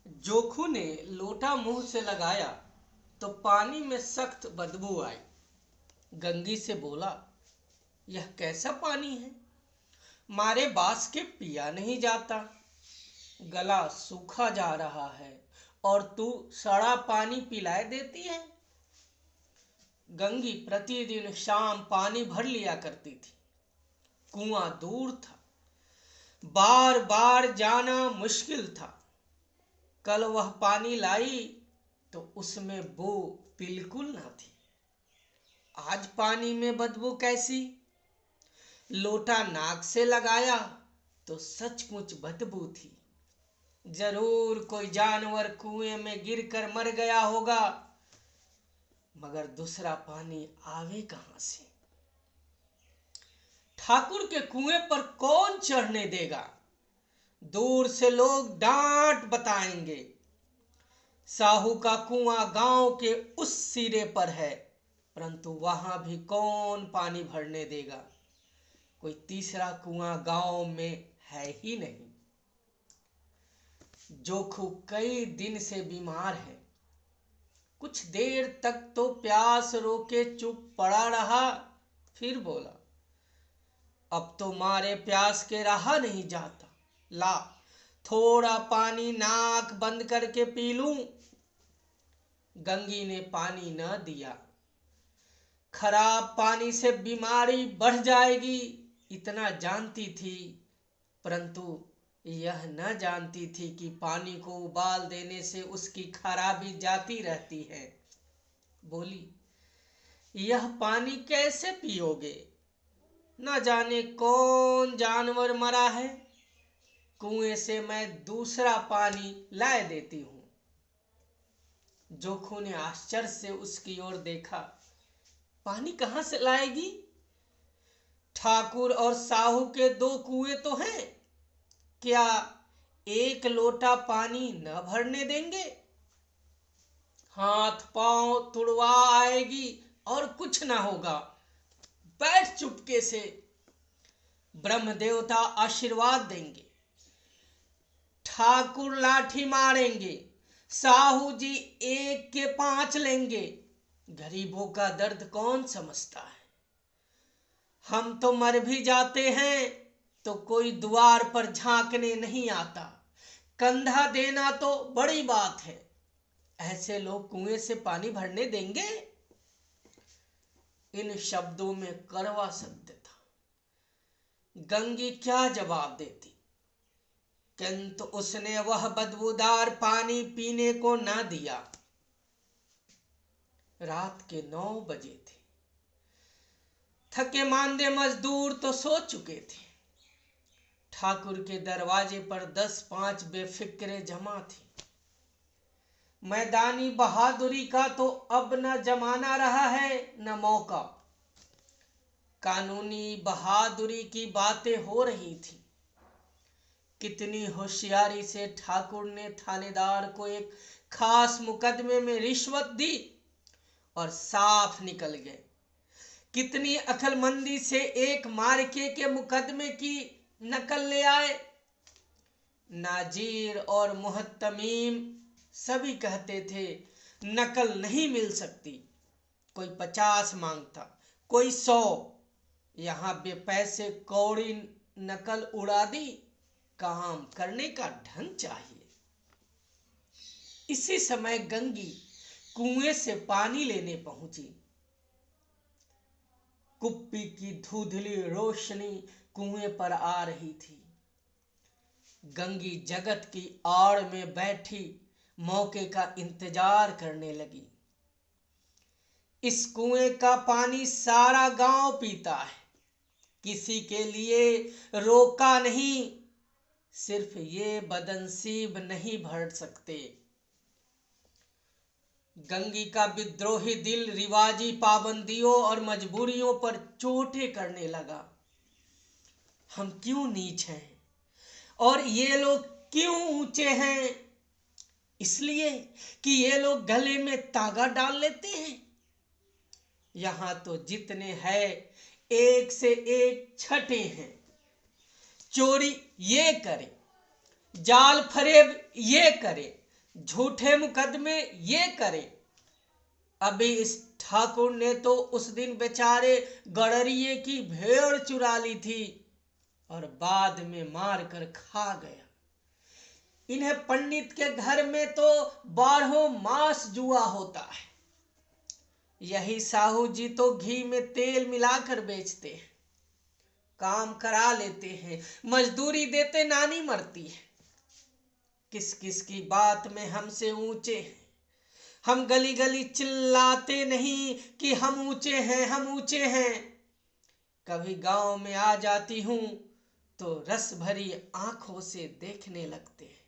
जोखू ने लोटा मुंह से लगाया तो पानी में सख्त बदबू आई। गंगी से बोला, यह कैसा पानी है? मारे बास के पिया नहीं जाता। गला सूखा जा रहा है और तू सड़ा पानी पिलाए देती है। गंगी प्रतिदिन शाम पानी भर लिया करती थी। कुआं दूर था, बार बार जाना मुश्किल था। कल वह पानी लाई तो उसमें बू बिल्कुल ना थी। आज पानी में बदबू कैसी? लोटा नाक से लगाया तो सचमुच बदबू थी। जरूर कोई जानवर कुएं में गिरकर मर गया होगा, मगर दूसरा पानी आवे कहां से? ठाकुर के कुएं पर कौन चढ़ने देगा? दूर से लोग डांट बताएंगे। साहू का कुआं गांव के उस सिरे पर है, परंतु वहां भी कौन पानी भरने देगा? कोई तीसरा कुआं गांव में है ही नहीं। जोखू कई दिन से बीमार है। कुछ देर तक तो प्यास रोके चुप पड़ा रहा, फिर बोला, अब तो मारे प्यास के रहा नहीं जाता। ला थोड़ा पानी नाक बंद करके पी लूं। गंगी ने पानी न दिया। खराब पानी से बीमारी बढ़ जाएगी इतना जानती थी, परंतु यह न जानती थी कि पानी को उबाल देने से उसकी खराबी जाती रहती है। बोली, यह पानी कैसे पियोगे? न जाने कौन जानवर मरा है। कुएं से मैं दूसरा पानी लाए देती हूं। जोखू ने आश्चर्य से उसकी ओर देखा। पानी कहां से लाएगी? ठाकुर और साहू के दो कुएं तो हैं, क्या एक लोटा पानी न भरने देंगे? हाथ पांव तुड़वा आएगी और कुछ ना होगा। बैठ चुपके से, ब्रह्म देवता आशीर्वाद देंगे। ठाकुर लाठी मारेंगे, साहू जी एक के 5 लेंगे। गरीबों का दर्द कौन समझता है? हम तो मर भी जाते हैं तो कोई द्वार पर झांकने नहीं आता। कंधा देना तो बड़ी बात है। ऐसे लोग कुएं से पानी भरने देंगे? इन शब्दों में कड़वा सत्य था। गंगी क्या जवाब देती, किंतु उसने वह बदबूदार पानी पीने को न दिया। रात के 9 बजे थे। थके मांदे मजदूर तो सो चुके थे। ठाकुर के दरवाजे पर 10-5 बेफिक्रे जमा थे। मैदानी बहादुरी का तो अब न जमाना रहा है न मौका। कानूनी बहादुरी की बातें हो रही थी। कितनी होशियारी से ठाकुर ने थानेदार को एक खास मुकदमे में रिश्वत दी और साफ निकल गए। कितनी अक्लमंदी से एक मार्के के मुकदमे की नकल ले आए। नाजीर और मुहत्तमीम सभी कहते थे नकल नहीं मिल सकती। कोई 50 मांगता, कोई 100। यहां बेपैसे कौड़ी नकल उड़ा दी। काम करने का ढंग चाहिए। इसी समय गंगी कुएं से पानी लेने पहुंची। कुप्पी की धुंधली रोशनी कुएं पर आ रही थी। गंगी जगत की आड़ में बैठी मौके का इंतजार करने लगी। इस कुएं का पानी सारा गांव पीता है, किसी के लिए रोका नहीं। सिर्फ ये बदनसीब नहीं भर सकते। गंगी का विद्रोही दिल रिवाजी पाबंदियों और मजबूरियों पर चोटें करने लगा। हम क्यों नीच हैं और ये लोग क्यों ऊंचे हैं? इसलिए कि ये लोग गले में तागा डाल लेते हैं। यहां तो जितने हैं एक से एक छठे हैं। चोरी ये करे, जाल फरेब ये करे, झूठे मुकदमे ये करे। अभी इस ठाकुर ने तो उस दिन बेचारे गड़रिये की भेड़ चुरा ली थी और बाद में मार कर खा गया। इन्हें पंडित के घर में तो 12 मास जुआ होता है। यही साहू जी तो घी में तेल मिलाकर बेचते हैं, काम करा लेते हैं, मजदूरी देते नानी मरती है। किस किस की बात में हमसे ऊंचे हैं। हम गली गली चिल्लाते नहीं कि हम ऊंचे हैं, हम ऊंचे हैं। कभी गांव में आ जाती हूं तो रस भरी आंखों से देखने लगते हैं,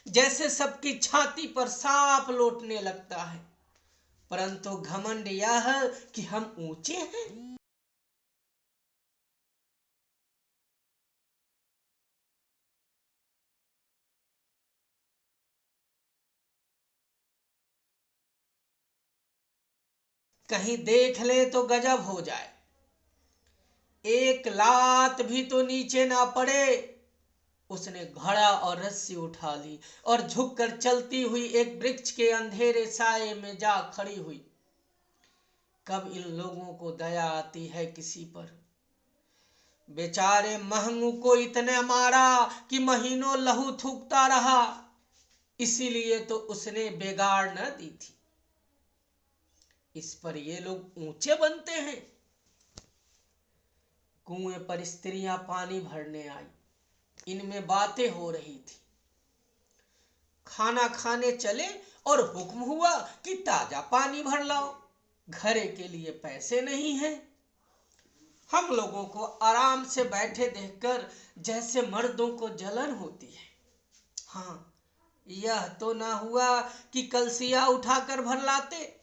जैसे सबकी छाती पर सांप लौटने लगता है, परंतु घमंड यह कि हम ऊंचे हैं। कहीं देख ले तो गजब हो जाए, एक लात भी तो नीचे ना पड़े। उसने घड़ा और रस्सी उठा ली और झुककर चलती हुई एक वृक्ष के अंधेरे साये में जा खड़ी हुई। कब इन लोगों को दया आती है किसी पर। बेचारे महंगू को इतने मारा कि महीनों लहू थूकता रहा, इसीलिए तो उसने बेगाड़ न दी थी। इस पर ये लोग ऊंचे बनते हैं। कुएं पर स्त्रियां पानी भरने आई, इनमें बातें हो रही थी। खाना खाने चले और हुक्म हुआ कि ताजा पानी भर लाओ, घरे के लिए पैसे नहीं हैं। हम लोगों को आराम से बैठे देखकर जैसे मर्दों को जलन होती है। हाँ, यह तो ना हुआ कि कलसिया उठाकर भर लाते,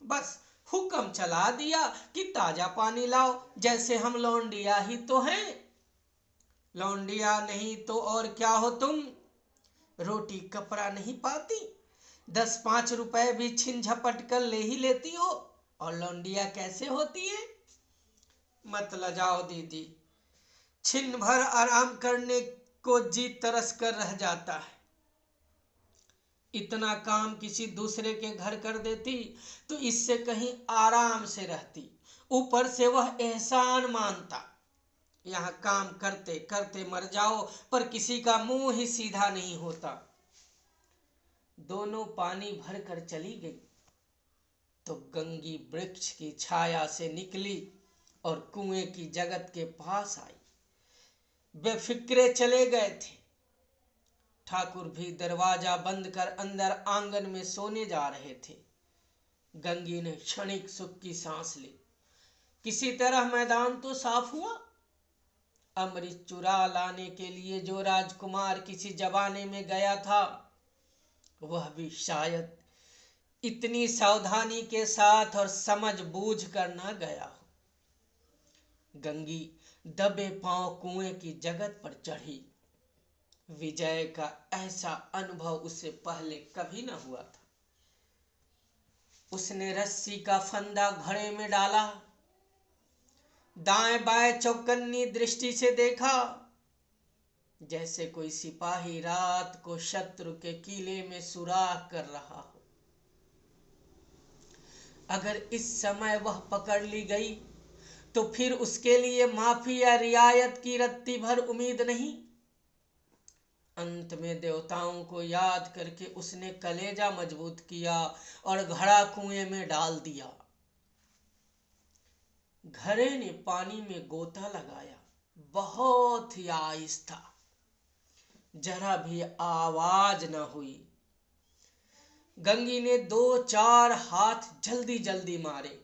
बस हुक्म चला दिया कि ताजा पानी लाओ, जैसे हम लौंडिया ही तो हैं। लौंडिया नहीं तो और क्या हो तुम। रोटी कपड़ा नहीं पाती, 10-5 रुपए भी छिन झपट कर ले ही लेती हो, और लौंडिया कैसे होती है। मत लजाओ दीदी, छिन भर आराम करने को जी तरस कर रह जाता है। इतना काम किसी दूसरे के घर कर देती तो इससे कहीं आराम से रहती, ऊपर से वह एहसान मानता। यहाँ काम करते करते मर जाओ, पर किसी का मुंह ही सीधा नहीं होता। दोनों पानी भर कर चली गई तो गंगी वृक्ष की छाया से निकली और कुएं की जगत के पास आई। बेफिक्रे चले गए थे। ठाकुर भी दरवाजा बंद कर अंदर आंगन में सोने जा रहे थे। गंगी ने क्षणिक सुख की सांस ली। किसी तरह मैदान तो साफ हुआ। अमृत चुरा लाने के लिए जो राजकुमार किसी जमाने में गया था, वह भी शायद इतनी सावधानी के साथ और समझ बूझ कर न गया हो। गंगी दबे पांव कुएं की जगत पर चढ़ी। विजय का ऐसा अनुभव उससे पहले कभी न हुआ था। उसने रस्सी का फंदा घड़े में डाला, दाएं बाएं चौकन्नी दृष्टि से देखा, जैसे कोई सिपाही रात को शत्रु के किले में सुराख कर रहा हो। अगर इस समय वह पकड़ ली गई तो फिर उसके लिए माफी या रियायत की रत्ती भर उम्मीद नहीं। अंत में देवताओं को याद करके उसने कलेजा मजबूत किया और घड़ा कुएं में डाल दिया। घड़े ने पानी में गोता लगाया, बहुत ही आहिस्ता, जरा भी आवाज न हुई। गंगी ने 2-4 हाथ जल्दी जल्दी मारे।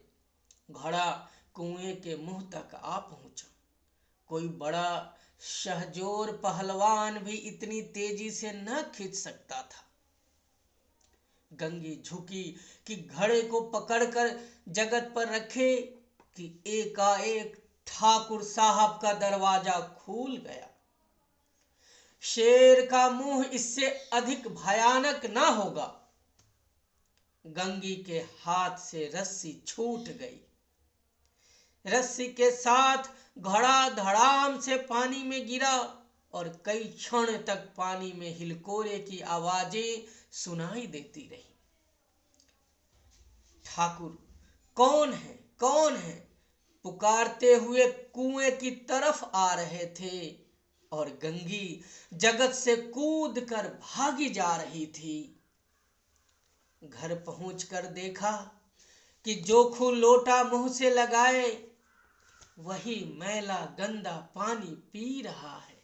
घड़ा कुएं के मुंह तक आ पहुंचा। कोई बड़ा शहजोर पहलवान भी इतनी तेजी से न खींच सकता था। गंगी झुकी कि घड़े को पकड़कर जगत पर रखे कि एकाएक ठाकुर साहब का दरवाजा खुल गया। शेर का मुंह इससे अधिक भयानक ना होगा। गंगी के हाथ से रस्सी छूट गई। रस्सी के साथ घड़ा धड़ाम से पानी में गिरा और कई क्षण तक पानी में हिलकोरे की आवाजें सुनाई देती रही। ठाकुर कौन है, कौन है पुकारते हुए कुएं की तरफ आ रहे थे और गंगी जगत से कूद कर भागी जा रही थी। घर पहुंचकर देखा कि जोखू लोटा मुंह से लगाए वही मैला गंदा पानी पी रहा है।